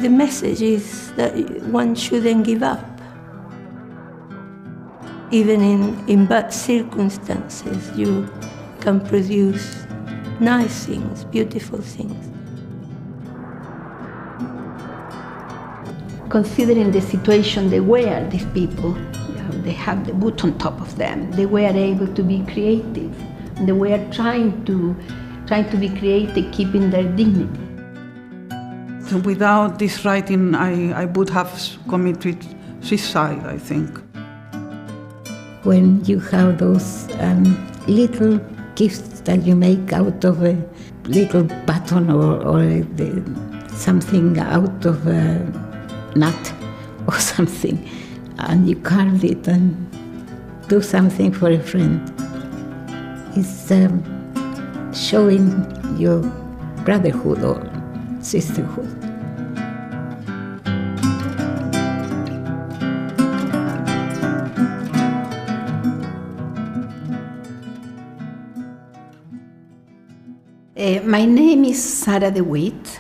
the message is that one shouldn't give up. Even in bad circumstances, you can produce nice things, beautiful things. Considering the situation they were, these people, they have the boot on top of them. They were able to be creative. They were trying to be creative, keeping their dignity. So without this writing, I would have committed suicide, I think. When you have those little gifts that you make out of a little button or something out of a nut or something, and you carve it and do something for a friend, it's showing your brotherhood or sisterhood. My name is Sara De Witt.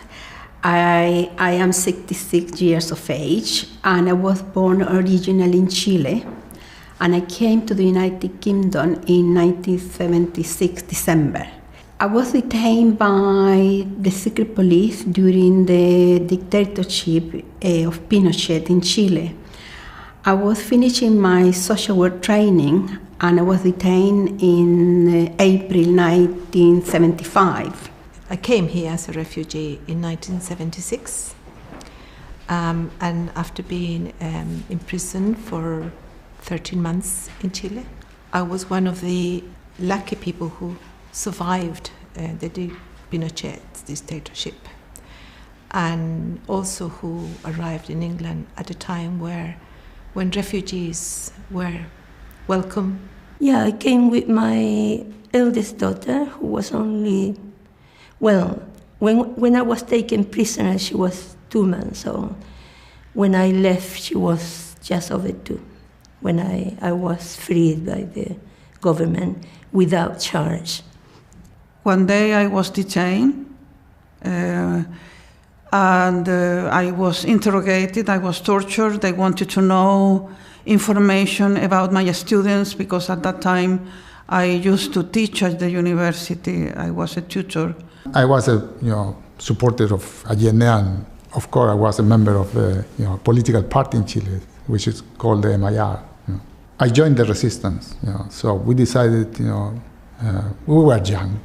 I am 66 years of age, and I was born originally in Chile, and I came to the United Kingdom in 1976, December. I was detained by the secret police during the dictatorship of Pinochet in Chile. I was finishing my social work training, and I was detained in April 1975. I came here as a refugee in 1976, and after being imprisoned for 13 months in Chile, I was one of the lucky people who survived the Pinochet dictatorship, and also who arrived in England at a time when refugees were welcome. Yeah, I came with my eldest daughter, who was only, when I was taken prisoner, she was 2 months old. When I left, she was just over 2. When I was freed by the government without charge. One day I was detained, and I was interrogated, I was tortured. They wanted to know information about my students, because at that time I used to teach at the university. I was a tutor. I was a supporter of Allende, and of course I was a member of a political party in Chile, which is called the MIR. I joined the resistance. So we decided. We were young.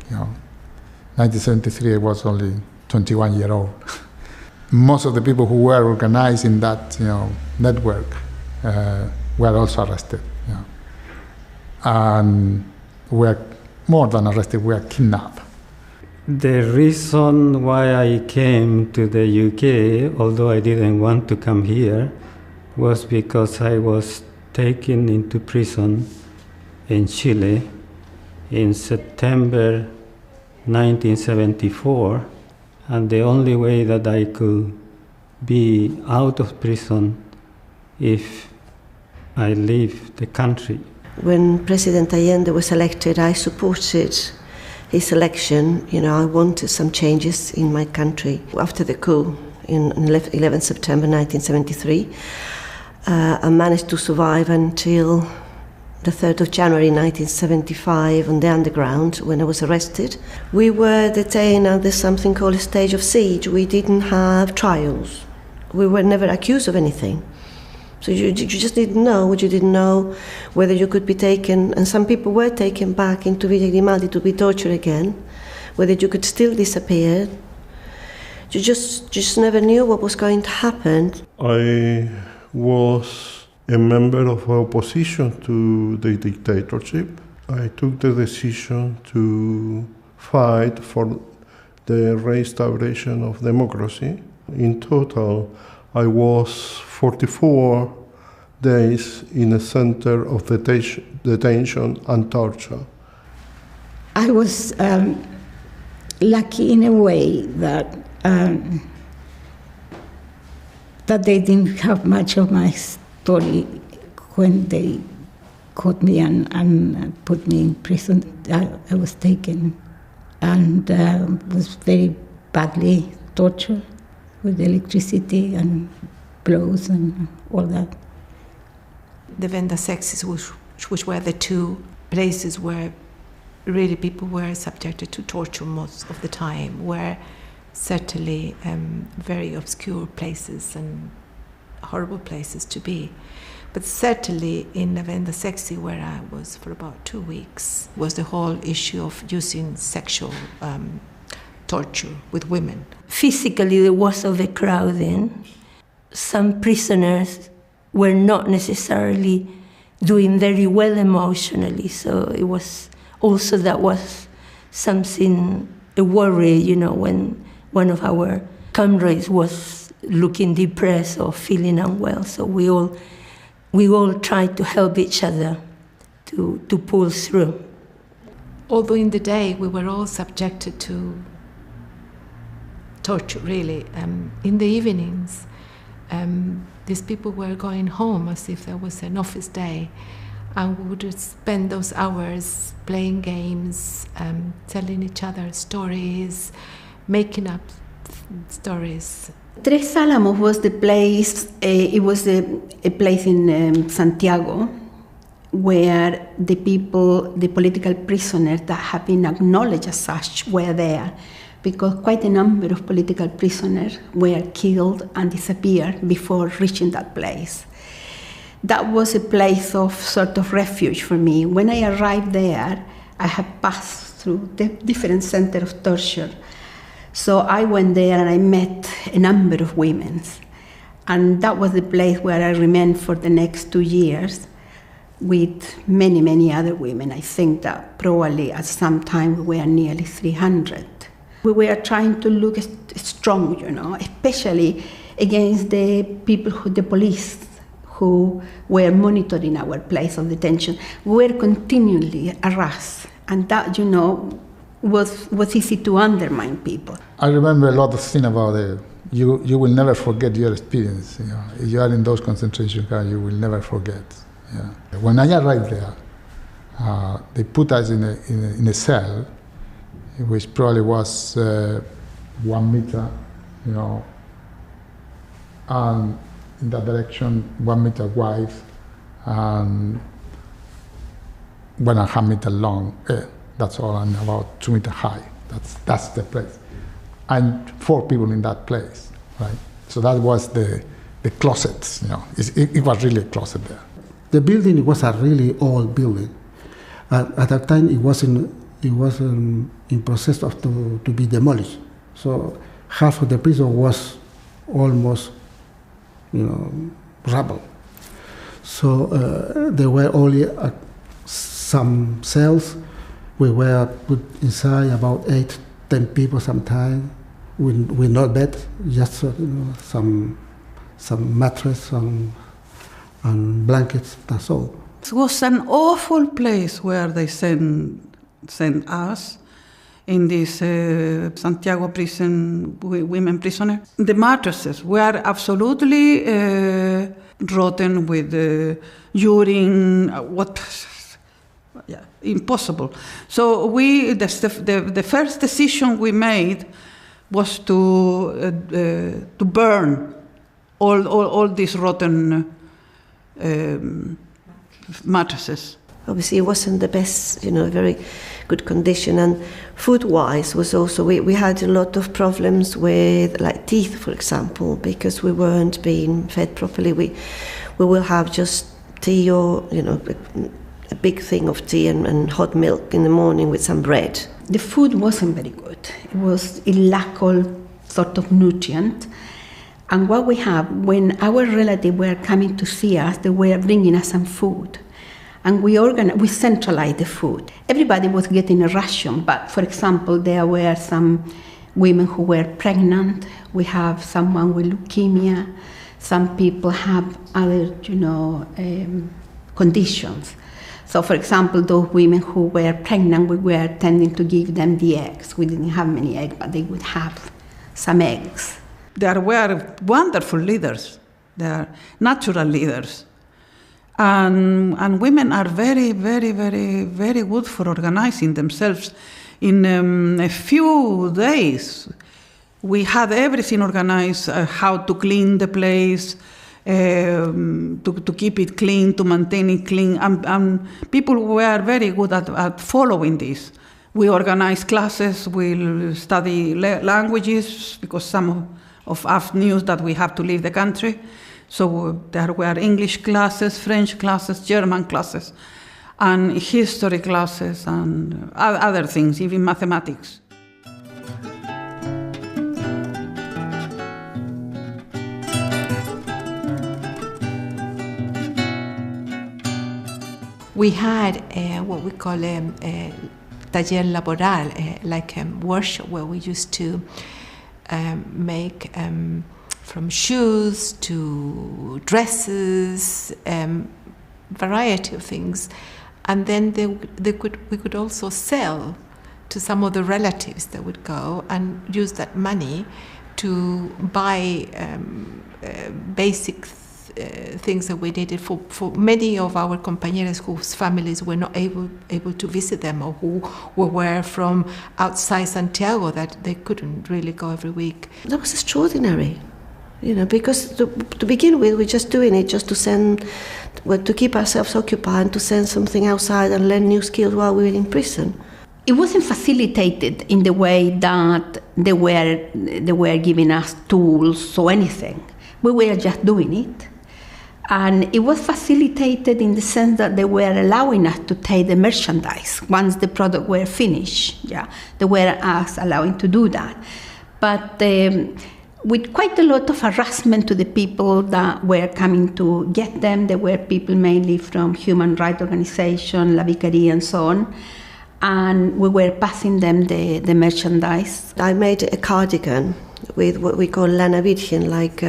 1973, I was only 21 years old. Most of the people who were organized in that network were also arrested. And were more than arrested, we were kidnapped. The reason why I came to the UK, although I didn't want to come here, was because I was taken into prison in Chile in September 1974, and the only way that I could be out of prison if I leave the country. When President Allende was elected, I supported his election. I wanted some changes in my country. After the coup in 11 September 1973, I managed to survive until the 3rd of January 1975 on the underground, when I was arrested. We were detained under something called a stage of siege. We didn't have trials. We were never accused of anything. So you just didn't know what you didn't know, whether you could be taken, and some people were taken back into Villa Grimaldi to be tortured again, whether you could still disappear. You just never knew what was going to happen. I was a member of opposition to the dictatorship. I took the decision to fight for the restoration of democracy. In total, I was 44 days in a center of detention and torture. I was lucky in a way that they didn't have much of my story when they caught me and put me in prison. I was taken and was very badly tortured. with electricity and blows and all that. The Venda Sexes, which were the two places where really people were subjected to torture most of the time, were certainly very obscure places and horrible places to be. But certainly in the Venda Sexy, where I was for about 2 weeks, was the whole issue of using sexual torture with women. Physically, there was overcrowding. Some prisoners were not necessarily doing very well emotionally, so it was also that was something, a worry, you know, when one of our comrades was looking depressed or feeling unwell. So we all tried to help each other to pull through. Although in the day we were all subjected to torture, really, in the evenings, these people were going home as if there was an office day, and we would spend those hours playing games, telling each other stories, making up stories. Tres Álamos was the place, it was a place in Santiago where the people, the political prisoners that have been acknowledged as such were there, because quite a number of political prisoners were killed and disappeared before reaching that place. That was a place of sort of refuge for me. When I arrived there, I had passed through the different centers of torture. So I went there and I met a number of women. And that was the place where I remained for the next 2 years with many, many other women. I think that probably at some time we were nearly 300. We were trying to look strong, you know, especially against the people, the police who were monitoring our place of detention. We were continually harassed, and that, you know, was easy to undermine people. I remember a lot of things about it. You will never forget your experience. You know, if you are in those concentration camps, you will never forget. Yeah. When I arrived there, they put us in a cell, which probably was 1 meter, you know, and in that direction 1 meter wide and 1.5 meters long. That's all, and about 2 meters high. That's the place, and 4 people in that place, right? So that was the closets. You know, it was really a closet there. The building was a really old building. At that time, it was in process of to be demolished. So half of the prison was almost, you know, rubble. So there were only some cells. We were put inside about 8-10 people sometimes, with no bed, just you know, some mattress and blankets. That's all. It was an awful place where they sent us in this Santiago prison, women prisoners. The mattresses were absolutely rotten with urine. Impossible. So the first decision we made was to burn all these rotten mattresses. Obviously, it wasn't the best, you know, very good condition. And food-wise was also, we had a lot of problems with, like, teeth, for example, because we weren't being fed properly. We will have just tea or, you know, a big thing of tea and hot milk in the morning with some bread. The food wasn't very good. It lacked all sort of nutrient. And what we have, when our relatives were coming to see us, they were bringing us some food. And we centralized the food. Everybody was getting a ration, but for example, there were some women who were pregnant. We have someone with leukemia. Some people have other, you know, conditions. So for example, those women who were pregnant, we were tending to give them the eggs. We didn't have many eggs, but they would have some eggs. There were wonderful leaders. They are natural leaders. And women are very, very, very, very good for organizing themselves. In a few days, We had everything organized, how to clean the place, to keep it clean, to maintain it clean. And people were very good at following this. We organized classes, we study languages, because some of us knew that we have to leave the country. So there were English classes, French classes, German classes, and history classes, and other things, even mathematics. We had what we call a taller laboral, like a workshop where we used to make from shoes to dresses, variety of things, and then we could also sell to some of the relatives that would go and use that money to buy basic things that we needed for many of our compañeros whose families were not able to visit them, or who were from outside Santiago, that they couldn't really go every week. That was extraordinary, because to begin with, we're just doing it just to keep ourselves occupied and to send something outside and learn new skills while we were in prison. It wasn't facilitated in the way that they were giving us tools or anything. We were just doing it. And it was facilitated in the sense that they were allowing us to take the merchandise once the product were finished. Yeah, they were us allowing to do that. But with quite a lot of harassment to the people that were coming to get them. There were people mainly from human rights organizations, La Vicaría and so on. And we were passing them the merchandise. I made a cardigan with what we call lana virgen, like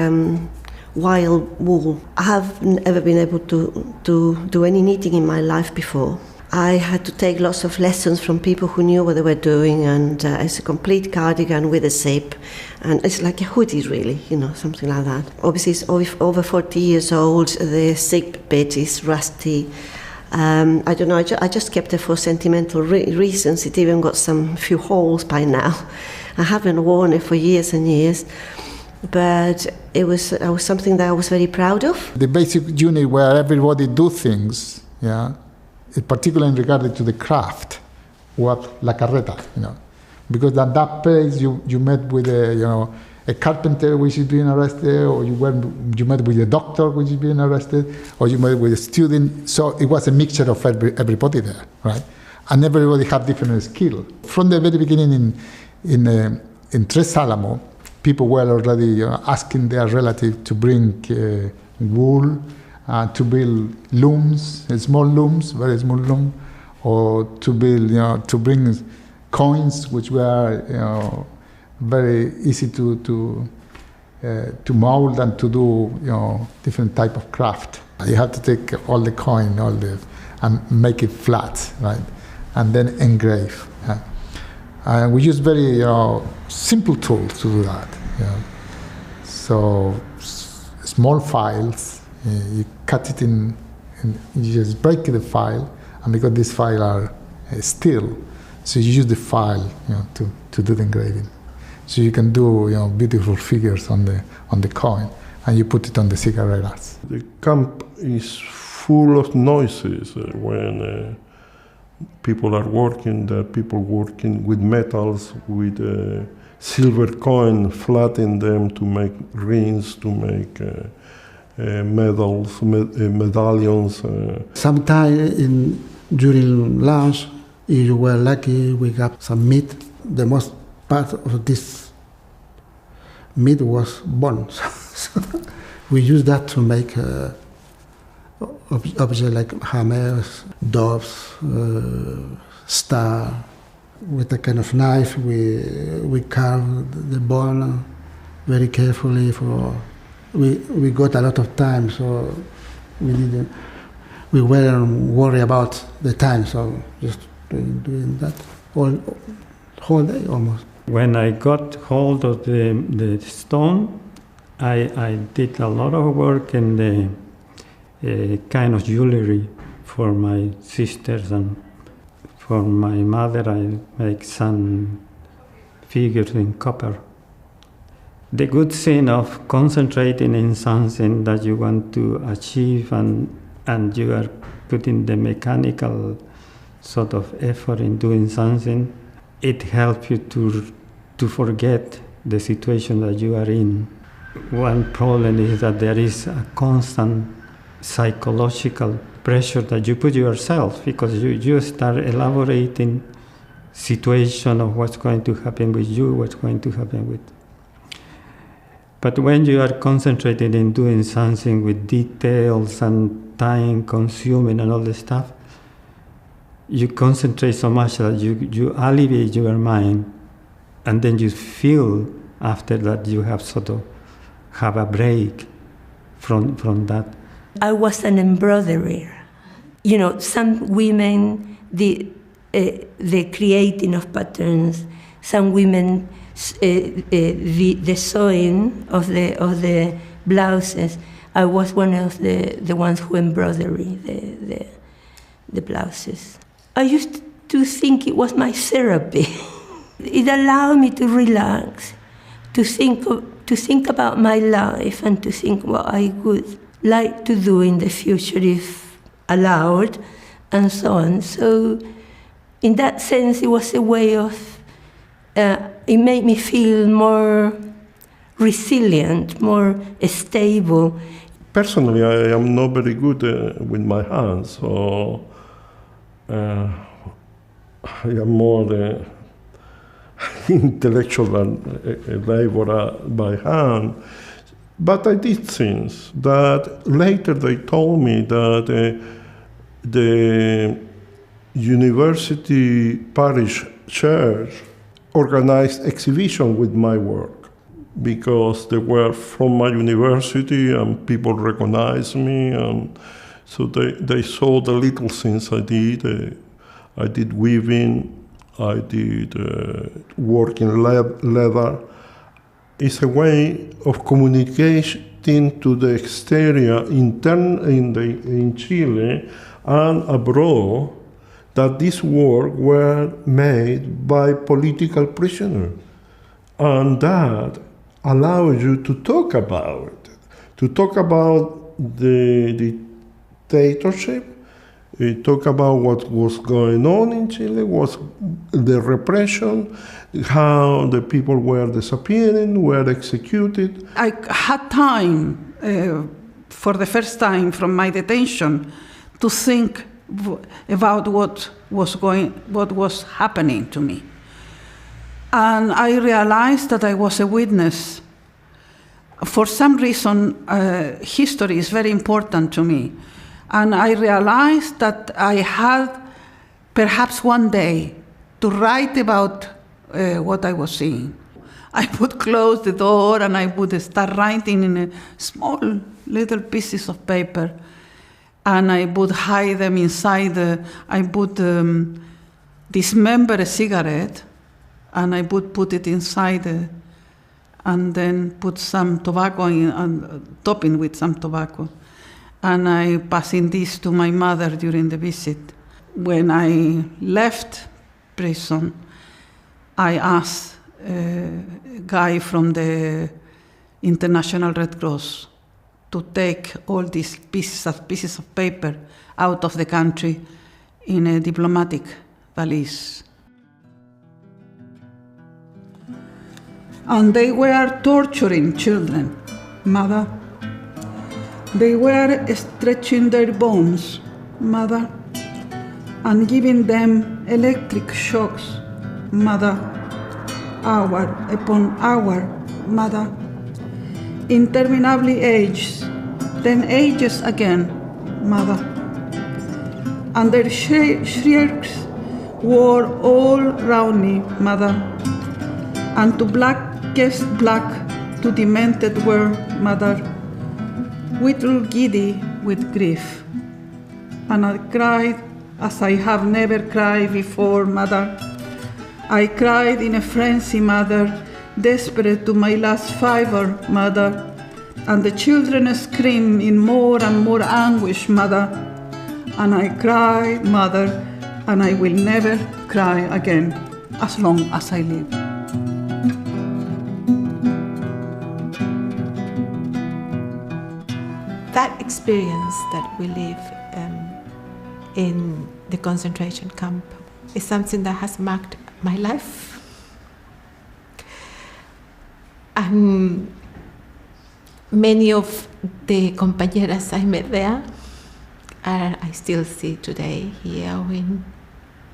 wild wool. I haven't ever been able to do any knitting in my life before. I had to take lots of lessons from people who knew what they were doing, and it's a complete cardigan with a zip, and it's like a hoodie really, something like that. Obviously it's over 40 years old, the zip bit is rusty. I don't know, I just kept it for sentimental reasons. It even got some few holes by now. I haven't worn it for years and years, but it was something that I was very proud of. The basic unit where everybody do things, particularly in regard to the craft, was La Carreta, because at that place you met with a carpenter which is being arrested, or you met with a doctor which is being arrested, or you met with a student. So it was a mixture of everybody there, right? And everybody had different skill. From the very beginning in Tres Álamos, people were already asking their relatives to bring wool, to build looms, small looms, very small loom, or to build, to bring coins, which were very easy to mold and to do different type of craft. You have to take all the coin, and make it flat, right, and then engrave. And we use very simple tools to do that. So small files. You cut it in, you just break the file, and because these files are steel, so you use the file to do the engraving. So you can do beautiful figures on the coin, and you put it on the cigarreras. The camp is full of noises when people are working. There are people working with metals, with silver coin, flatten them to make rings, to make medals, medallions. Sometimes during lunch, if you were lucky, we got some meat. The most part of this meat was bones. So we used that to make objects like hammers, doves, star. With a kind of knife, we carved the bone very carefully. We got a lot of time, so we weren't worried about the time, so just doing that whole day almost. When I got hold of the stone, I did a lot of work in the kind of jewelry for my sisters, and for my mother I make some figures in copper, the good thing of concentrating in something that you want to achieve and you are putting the mechanical sort of effort in doing something, it helps you to forget the situation that you are in. One problem is that there is a constant psychological pressure that you put yourself, because you start elaborating situation of what's going to happen with you, what's going to happen with. But when you are concentrated in doing something with details and time consuming and all this stuff, you concentrate so much that you alleviate your mind, and then you feel after that you have sort of have a break from that. I was an embroiderer. You know, some women, the creating of patterns, some women, the sewing of the blouses. I was one of the ones who embroidered the blouses. I used to think it was my therapy. It allowed me to relax, to think about my life and to think what I would like to do in the future if allowed, and so on. So in that sense, it was a way of, it made me feel more resilient, more stable. Personally, I am not very good with my hands, so I am more the intellectual than labor by hand. But I did things that later they told me that the university parish church organized exhibition with my work, because they were from my university and people recognized me, and so they saw the little things I did. I did weaving, I did work in leather. It's a way of communicating to the exterior in Chile and abroad that this work were made by political prisoners, and that allows you to talk about the dictatorship, talk about what was going on in Chile, was the repression, how the people were disappearing, were executed. I had time, for the first time from my detention, to think about what was happening to me. And I realized that I was a witness. For some reason, history is very important to me. And I realized that I had perhaps one day to write about what I was seeing. I would close the door and I would start writing in a small little pieces of paper, and I would hide them inside. I would dismember a cigarette, and I would put it inside, and then put some tobacco in, and topping with some tobacco. And I passing this to my mother during the visit. When I left prison, I asked a guy from the International Red Cross to take all these pieces of paper out of the country in a diplomatic valise. And they were torturing children, mother. They were stretching their bones, mother, and giving them electric shocks, mother, hour upon hour, mother. Interminably ages, then ages again, mother. And their shrieks were all round me, mother, and to blackest black, to demented were, mother, little giddy with grief. And I cried as I have never cried before, mother. I cried in a frenzy, mother, desperate to my last fibre, mother. And the children scream in more and more anguish, mother. And I cry, mother, and I will never cry again as long as I live. experience that we live in the concentration camp is something that has marked my life. And many of the compañeras I met there I still see today here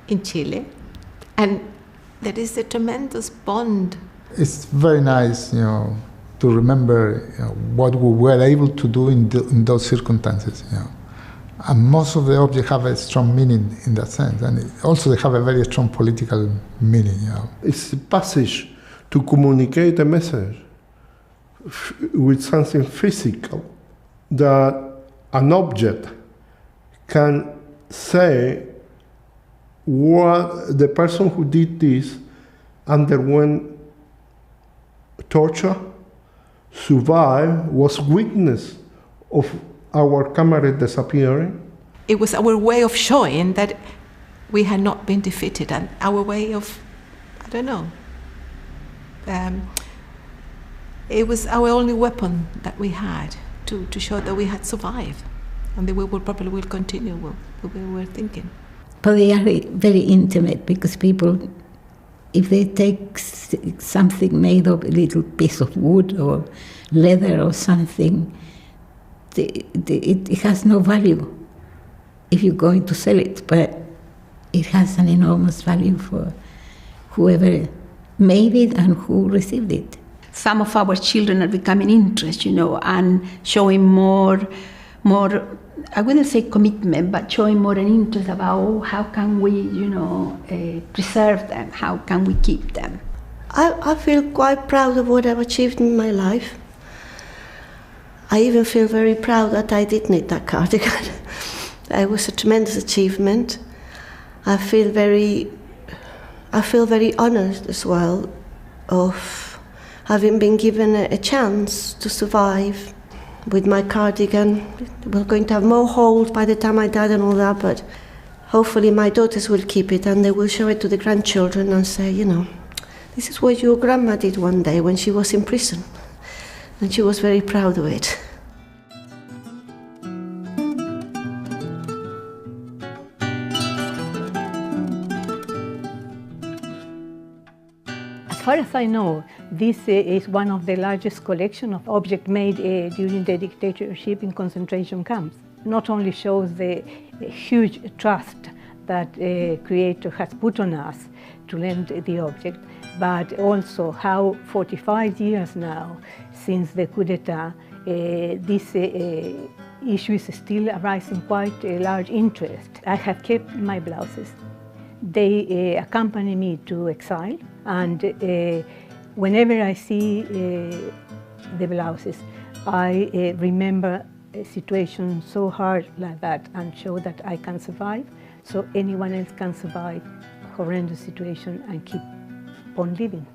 in Chile. And there is a tremendous bond. It's very nice, to remember what we were able to do in those circumstances. And most of the objects have a strong meaning in that sense, and also they have a very strong political meaning. It's a passage to communicate a message with something physical, that an object can say what the person who did this underwent torture, survived, was witness of our comrade disappearing. It was our way of showing that we had not been defeated, and our way of, it was our only weapon that we had to show that we had survived, and that we probably will continue what we were thinking. But they are very intimate, because people, if they take something made of a little piece of wood or leather or something, it has no value if you're going to sell it, but it has an enormous value for whoever made it and who received it. Some of our children are becoming interested, and showing more, I wouldn't say commitment, but showing more an interest about how can we, preserve them, how can we keep them. I feel quite proud of what I've achieved in my life. I even feel very proud that I did knit that cardigan. It was a tremendous achievement. I feel very honoured as well of having been given a chance to survive with my cardigan. We're going to have more holes by the time I die and all that, but hopefully my daughters will keep it and they will show it to the grandchildren and say, this is what your grandma did one day when she was in prison. And she was very proud of it. As far as I know, this is one of the largest collections of objects made during the dictatorship in concentration camps. Not only shows the huge trust that Creator has put on us to lend the object, but also how 45 years now since the coup d'etat, this issue is still arising quite a large interest. I have kept my blouses. They accompany me to exile, and whenever I see the blouses, I remember a situation so hard like that and show that I can survive, so anyone else can survive a horrendous situation and keep on living.